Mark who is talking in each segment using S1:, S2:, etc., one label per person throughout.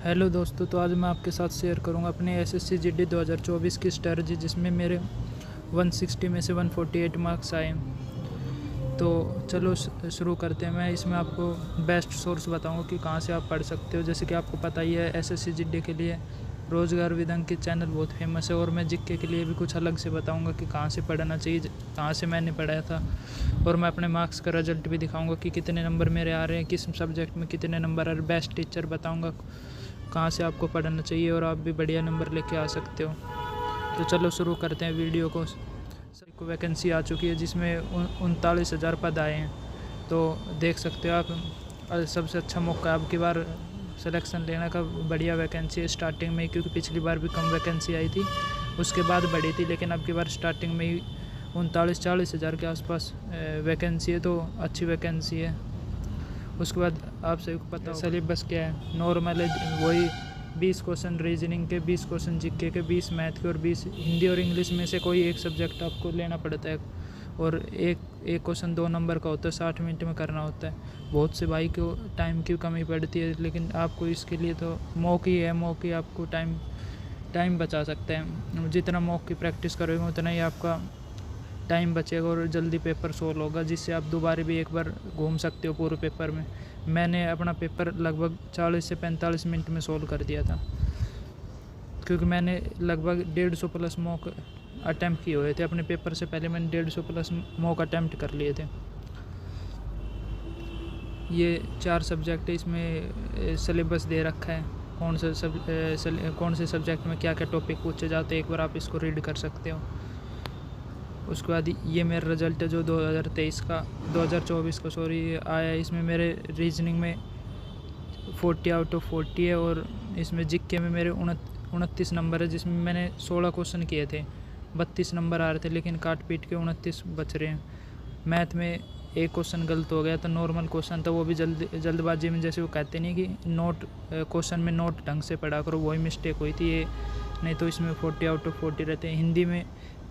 S1: Hello दोस्तों, तो आज मैं आपके साथ शेयर करूंगा अपने एसएससी जीडी 2024 की स्ट्रेटजी, जिसमें मेरे 160 में से 148 मार्क्स आए। तो चलो शुरू करते हैं। मैं इसमें आपको बेस्ट सोर्स बताऊंगा कि कहां से आप पढ़ सकते हो। जैसे कि आपको पता ही है, एसएससी जीडी के लिए रोज़गार विद अंकित चैनल बहुत फेमस है, और मैं जीके के लिए भी कुछ अलग से बताऊंगा कि कहाँ से पढ़ना चाहिए, कहाँ से मैंने पढ़ाया था। और मैं अपने मार्क्स का रिजल्ट भी दिखाऊंगा कि कितने नंबर मेरे आ रहे हैं, किस सब्जेक्ट में कितने नंबर आ रहे हैं। बेस्ट टीचर बताऊँगा कहाँ से आपको पढ़ना चाहिए, और आप भी बढ़िया नंबर लेके आ सकते हो। तो चलो शुरू करते हैं वीडियो को। सभी को वैकेंसी आ चुकी है, जिसमें 39,000 पद आए हैं। तो देख सकते हो आप, सबसे अच्छा मौका अब की बार सिलेक्शन लेने का। बढ़िया वैकेंसी है स्टार्टिंग में ही, क्योंकि पिछली बार भी कम वैकेंसी आई थी, उसके बाद बढ़ी थी, लेकिन अब की बार स्टार्टिंग में ही 39-40 हज़ार के आसपास वैकेंसी है। तो अच्छी वैकेंसी है। उसके बाद आप सभी को पता है सिलेबस क्या है। नॉर्मल है, वही 20 क्वेश्चन रीजनिंग के, 20 क्वेश्चन जीके के, 20 मैथ के और 20 हिंदी और इंग्लिश में से कोई एक सब्जेक्ट आपको लेना पड़ता है। और एक क्वेश्चन 2 नंबर का होता है, 60 मिनट में करना होता है। बहुत से भाई को टाइम की कमी पड़ती है, लेकिन आपको इसके लिए तो मॉक ही है। मॉक ही आपको टाइम बचा सकते हैं। जितना मॉक की प्रैक्टिस करोगे उतना ही आपका टाइम बचेगा और जल्दी पेपर सोल्व होगा, जिससे आप दोबारा भी एक बार घूम सकते हो पूरे पेपर में। मैंने अपना पेपर लगभग 40 से 45 मिनट में सोल्व कर दिया था, क्योंकि मैंने लगभग 150 प्लस मॉक अटैम्प्ट किए हुए थे। अपने पेपर से पहले मैंने 150 प्लस मॉक अटैम्प्ट कर लिए थे। ये 4 सब्जेक्ट है, इसमें सिलेबस दे रखा है, कौन से सब्जेक्ट में क्या क्या टॉपिक पूछे जाते हैं। एक बार आप इसको रीड कर सकते हो। उसके बाद ये मेरा रिज़ल्ट है जो 2024 का आया है। इसमें मेरे रीजनिंग में 40 आउट ऑफ 40 है, और इसमें जीके में मेरे 29 नंबर है, जिसमें मैंने 16 क्वेश्चन किए थे। 32 नंबर आ रहे थे, लेकिन काट पीट के 29 बच रहे हैं। मैथ में एक क्वेश्चन गलत हो गया था, नॉर्मल क्वेश्चन था, वो भी जल्दबाजी में, जैसे वो कहते नहीं कि क्वेश्चन में नोट ढंग से पढ़ा करो, वही मिस्टेक हुई थी ये। नहीं तो इसमें 40 आउट ऑफ 40 रहते हैं। हिंदी में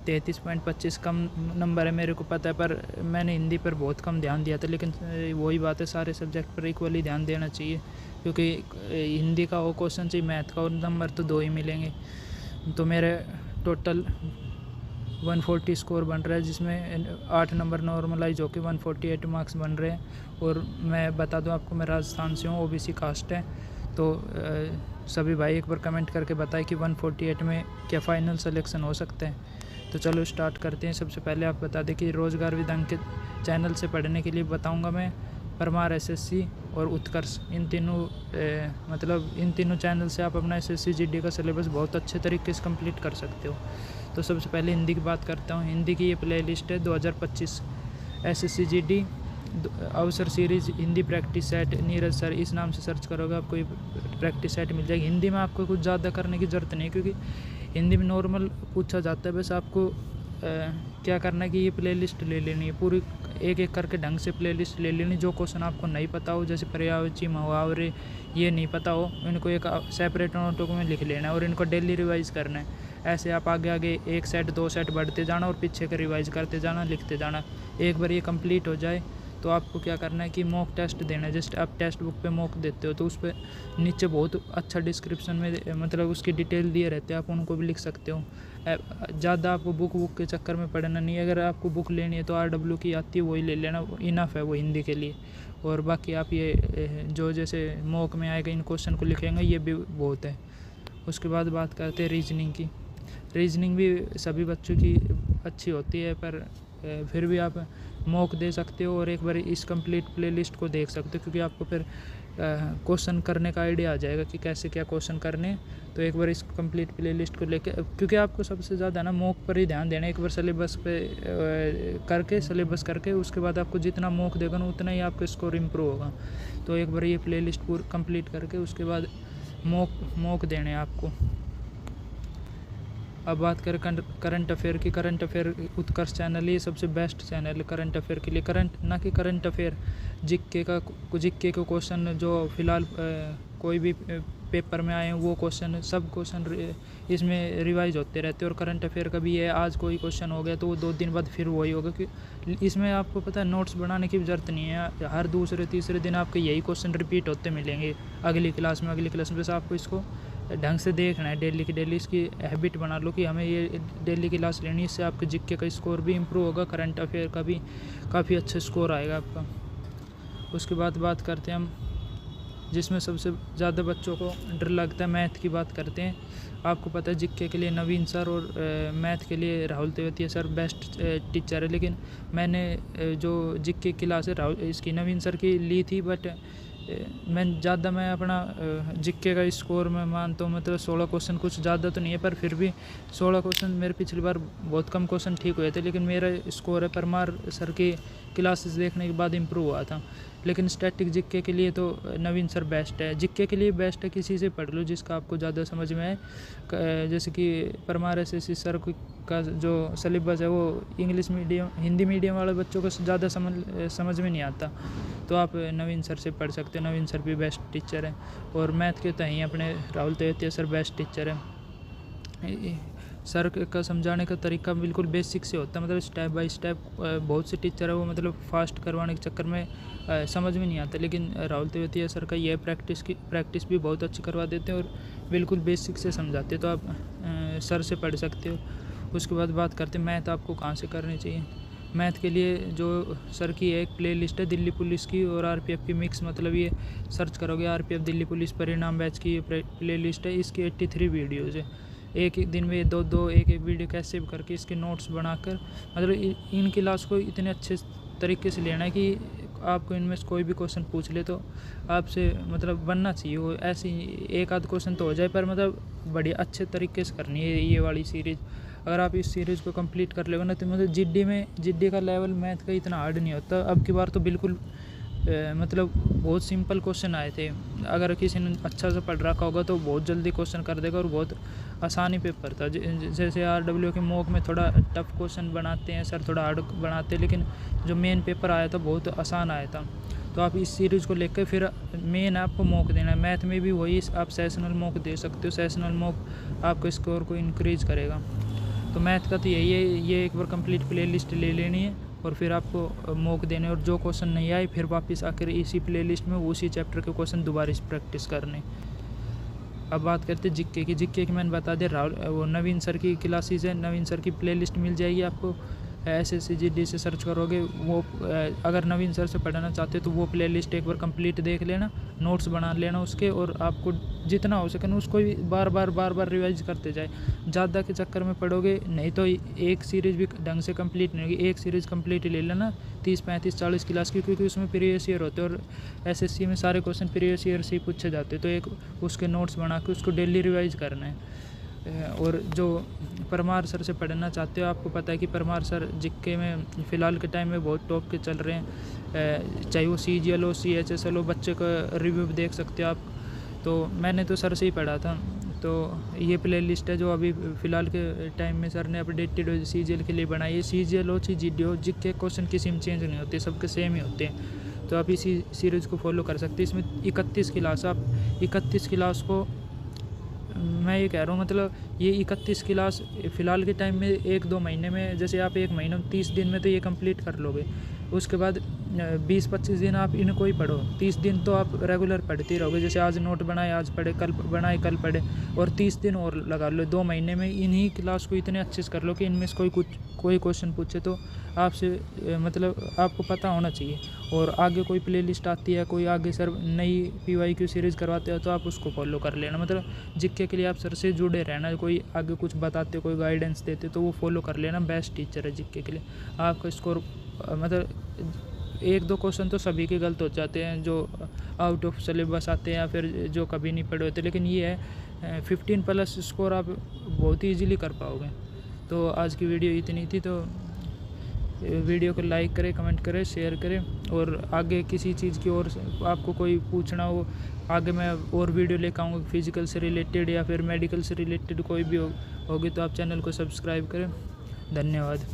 S1: 33.25 कम नंबर है, मेरे को पता है, पर मैंने हिंदी पर बहुत कम ध्यान दिया था। लेकिन वही बात है, सारे सब्जेक्ट पर इक्वली ध्यान देना चाहिए, क्योंकि हिंदी का वो क्वेश्चन चाहिए, मैथ का, और नंबर तो 2 ही मिलेंगे। तो मेरे टोटल 140 स्कोर बन रहा है, जिसमें 8 नंबर नॉर्मलाइज होकर 148 मार्क्स बन रहे हैं। और मैं बता दूं आपको, मैं राजस्थान से हूँ, ओबीसी कास्ट है। तो सभी भाई एक बार कमेंट करके बताएं कि 148 में क्या फ़ाइनल सिलेक्शन हो सकता है। तो चलो स्टार्ट करते हैं। सबसे पहले आप बता दें कि रोज़गार विद अंकित चैनल से पढ़ने के लिए बताऊंगा मैं परमार एसएससी और उत्कर्ष। इन तीनों चैनल से आप अपना एसएससी जीडी का सिलेबस बहुत अच्छे तरीके से कंप्लीट कर सकते हो। तो सबसे पहले हिंदी की बात करता हूँ। हिंदी की ये प्ले लिस्ट है 2025 एसएससी जीडी अवसर series Hindi practice set Neeraj sir, इस नाम से सर्च करोगे आपको ये प्रैक्टिस सेट मिल जाएगी। हिंदी में आपको कुछ ज़्यादा करने की ज़रूरत नहीं है, क्योंकि हिंदी में नॉर्मल पूछा जाता है। बस आपको क्या करना है कि ये प्लेलिस्ट ले लेनी है पूरी, एक एक करके ढंग से प्लेलिस्ट ले लेनी। जो क्वेश्चन आपको नहीं पता हो, जैसे पर्यायवाची, मुहावरे, ये नहीं पता हो, इनको एक सेपरेट नोटों में लिख लेना है और इनको डेली रिवाइज़ करना है। ऐसे आप आगे आगे 1 सेट 2 सेट बढ़ते जाना और पीछे का रिवाइज़ करते जाना, लिखते जाना। एक बार ये कंप्लीट हो जाए तो आपको क्या करना है कि मॉक टेस्ट देना है। जैसे आप टेक्स्ट बुक पे मॉक देते हो, तो उस पर नीचे बहुत अच्छा डिस्क्रिप्शन में मतलब उसकी डिटेल दिए रहते हैं, आप उनको भी लिख सकते हो। ज़्यादा आपको बुक के चक्कर में पढ़ना नहीं है। अगर आपको बुक लेनी है तो RW की आती है, वही ले लेना, इनफ है वो हिंदी के लिए। और बाकी आप ये जो जैसे मॉक में आएगा इन क्वेश्चन को लिखेंगे, ये भी बहुत है। उसके बाद बात करते हैं रीजनिंग की। रीजनिंग भी सभी बच्चों की अच्छी होती है, पर फिर भी आप मॉक दे सकते हो और एक बार इस कंप्लीट प्लेलिस्ट को देख सकते हो, क्योंकि आपको फिर क्वेश्चन करने का आइडिया आ जाएगा कि कैसे क्या क्वेश्चन करने। तो एक बार इस कंप्लीट प्लेलिस्ट को लेके, क्योंकि आपको सबसे ज़्यादा ना मॉक पर ही ध्यान देना है। एक बार सिलेबस करके उसके बाद आपको जितना मॉक देगा ना, उतना ही आपका स्कोर इम्प्रूव होगा। तो एक बार ये प्लेलिस्ट पूरी कंप्लीट करके उसके बाद मॉक देने हैं आपको। अब बात करें करंट अफेयर की। करंट अफेयर उत्कर्ष चैनल ये सबसे बेस्ट चैनल है करंट अफेयर के लिए। करंट अफेयर जीके के क्वेश्चन जो फ़िलहाल कोई भी पेपर में आए हैं वो क्वेश्चन, सब क्वेश्चन इसमें रिवाइज होते रहते हैं। और करंट अफेयर का भी है, आज कोई क्वेश्चन हो गया तो वो 2 दिन बाद फिर वही होगा कि इसमें आपको पता है नोट्स बनाने की ज़रूरत नहीं है। हर दूसरे तीसरे दिन आपके यही क्वेश्चन रिपीट होते मिलेंगे अगली क्लास में। बस आपको इसको ढंग से देखना है, डेली की डेली इसकी हैबिट बना लो कि हमें ये डेली की क्लास लेनी है। इससे आपके जीके का स्कोर भी इम्प्रूव होगा, करंट अफेयर का भी काफ़ी अच्छा स्कोर आएगा आपका। उसके बाद बात करते हैं हम जिसमें सबसे ज़्यादा बच्चों को डर लगता है, मैथ की बात करते हैं। आपको पता है जीके के लिए नवीन सर और मैथ के लिए Rahul Tewatia sir best teacher है। लेकिन मैंने जो जीके की क्लास है इसकी नवीन सर की ली थी, बट मैं अपना जीके का स्कोर में मानता हूँ, मतलब 16 क्वेश्चन, कुछ ज़्यादा तो नहीं है पर फिर भी 16 क्वेश्चन मेरे पिछली बार बहुत कम क्वेश्चन ठीक हुए थे। लेकिन मेरा स्कोर है परमार सर की क्लासेस देखने के बाद इम्प्रूव हुआ था। लेकिन स्टैटिक जीके के लिए तो नवीन सर बेस्ट है। जीके के लिए बेस्ट है, किसी से पढ़ लो जिसका आपको ज़्यादा समझ में आए। जैसे कि परमार एसएससी सर का जो सिलेबस है वो इंग्लिश मीडियम, हिंदी मीडियम वाले बच्चों को ज़्यादा समझ में नहीं आता, तो आप नवीन सर से पढ़ सकते हो। नवीन सर भी बेस्ट टीचर है। और मैथ के तो ही अपने Rahul Tewatia sir best teacher है। सर का समझाने का तरीका बिल्कुल बेसिक से होता है, मतलब स्टेप बाय स्टेप। बहुत से टीचर है वो मतलब फास्ट करवाने के चक्कर में समझ में नहीं आता, लेकिन राहुल तेवतिया सर का ये प्रैक्टिस भी बहुत अच्छी करवा देते हैं और बिल्कुल बेसिक से समझाते हैं, तो आप सर से पढ़ सकते हो। उसके बाद बात करते हैं मैथ आपको कहाँ से करनी चाहिए। मैथ के लिए जो सर की एक प्ले लिस्ट है दिल्ली पुलिस की और आरपीएफ की मिक्स, मतलब ये सर्च करोगे आरपीएफ दिल्ली पुलिस परिणाम बैच की प्ले लिस्ट है। इसकी 83 वीडियोज़ है, एक एक दिन में दो एक वीडियो कैसे करके इसके नोट्स बनाकर, मतलब इन क्लास को इतने अच्छे तरीके से लेना है कि आपको इनमें से कोई भी क्वेश्चन पूछ ले तो आपसे मतलब बनना चाहिए वो। ऐसे एक आध क्वेश्चन तो हो जाए पर मतलब बढ़िया अच्छे तरीके से करनी है ये वाली सीरीज़। अगर आप इस सीरीज़ को कंप्लीट कर लोगे ना तो मतलब जीडी का लेवल मैथ का इतना हार्ड नहीं होता। अब की बार तो बिल्कुल मतलब बहुत सिंपल क्वेश्चन आए थे। अगर किसी ने अच्छा से पढ़ रखा होगा तो बहुत जल्दी क्वेश्चन कर देगा और बहुत आसानी पेपर था। जैसे RW के मॉक में थोड़ा टफ क्वेश्चन बनाते हैं सर, थोड़ा हार्ड बनाते हैं, लेकिन जो मेन पेपर आया था बहुत आसान आया था। तो आप इस सीरीज़ को लेकर फिर मेन आपको मॉक देना है। मैथ में भी वही आप सेशनल मॉक दे सकते हो, सेशनल मॉक आपको स्कोर को इंक्रीज करेगा। तो मैथ का तो यही है, ये एक बार कंप्लीट प्ले लिस्ट ले लेनी है और फिर आपको मॉक देने, और जो क्वेश्चन नहीं आए फिर वापस आकर इसी प्ले लिस्ट में उसी चैप्टर के क्वेश्चन दोबारा से प्रैक्टिस करने। अब बात करते हैं जीके की मैंने बता दिया वो नवीन सर की क्लासेस है, नवीन सर की प्ले लिस्ट मिल जाएगी आपको। SSC GD से सर्च करोगे वो, अगर नवीन सर से पढ़ना चाहते हो तो वो प्ले लिस्ट एक बार कंप्लीट देख लेना, नोट्स बना लेना उसके, और आपको जितना हो सके ना उसको भी बार बार रिवाइज करते जाए। ज़्यादा के चक्कर में पढ़ोगे नहीं तो एक सीरीज़ भी ढंग से कंप्लीट नहीं होगी। एक सीरीज़ कंप्लीट ले लेना 30, 35, 40 क्लास की, क्योंकि उसमें प्रीवियस ईयर होते हैं और SSC में सारे क्वेश्चन प्रीवियस ईयर से ही पूछे जाते हैं। तो एक उसके नोट्स बना के उसको डेली रिवाइज करना है। और जो परमार सर से पढ़ना चाहते हो, आपको पता है कि परमार सर जीके में फ़िलहाल के टाइम में बहुत टॉप के चल रहे हैं, चाहे वो CGL हो CHSL हो, बच्चे का रिव्यू भी देख सकते हो आप। तो मैंने तो सर से ही पढ़ा था, तो ये प्ले लिस्ट है जो अभी फ़िलहाल के टाइम में सर ने अपडेटेड CGL के लिए बनाई है। CGL हो GD हो, जीके क्वेश्चन किसी में चेंज नहीं होते, सबके सेम ही होते हैं। तो आप इसी सीरीज़ को फॉलो कर सकते हैं। इसमें 31 क्लास, आप 31 क्लास को मैं ये कह रहा हूँ, मतलब ये 31 क्लास फ़िलहाल के टाइम में 1-2 महीने में, जैसे आप 1 महीने में 30 दिन में तो ये कंप्लीट कर लोगे। उसके बाद 20-25 दिन आप इनको ही पढ़ो, 30 दिन तो आप रेगुलर पढ़ते ही रहोगे। जैसे आज नोट बनाए आज पढ़े, कल बनाए कल पढ़े, और 30 दिन और लगा लो। 2 महीने में इन्हीं क्लास को इतने अच्छे से कर लो कि इनमें से कोई क्वेश्चन पूछे तो आपसे मतलब आपको पता होना चाहिए। और आगे कोई प्ले लिस्ट आती है, कोई आगे सर नई PYQ सीरीज़ करवाते हो तो आप उसको फॉलो कर लेना। मतलब जीके के लिए आप सर से जुड़े रहना, कोई आगे कुछ बताते हो, कोई गाइडेंस देते तो वो फॉलो कर लेना। बेस्ट टीचर है जीके के लिए। आपका स्कोर मतलब 1-2 क्वेश्चन तो सभी के गलत हो जाते हैं जो आउट ऑफ सिलेबस आते हैं या फिर जो कभी नहीं पढ़े होते, लेकिन ये है 15+ स्कोर आप बहुत ही ईजीली कर पाओगे। तो आज की वीडियो इतनी थी, तो वीडियो को लाइक करें, कमेंट करें, शेयर करें। और आगे किसी चीज़ की और आपको कोई पूछना हो, आगे मैं और वीडियो लेकर आऊँगा फिज़िकल से रिलेटेड या फिर मेडिकल से रिलेटेड कोई भी होगी, तो आप चैनल को सब्सक्राइब करें। धन्यवाद।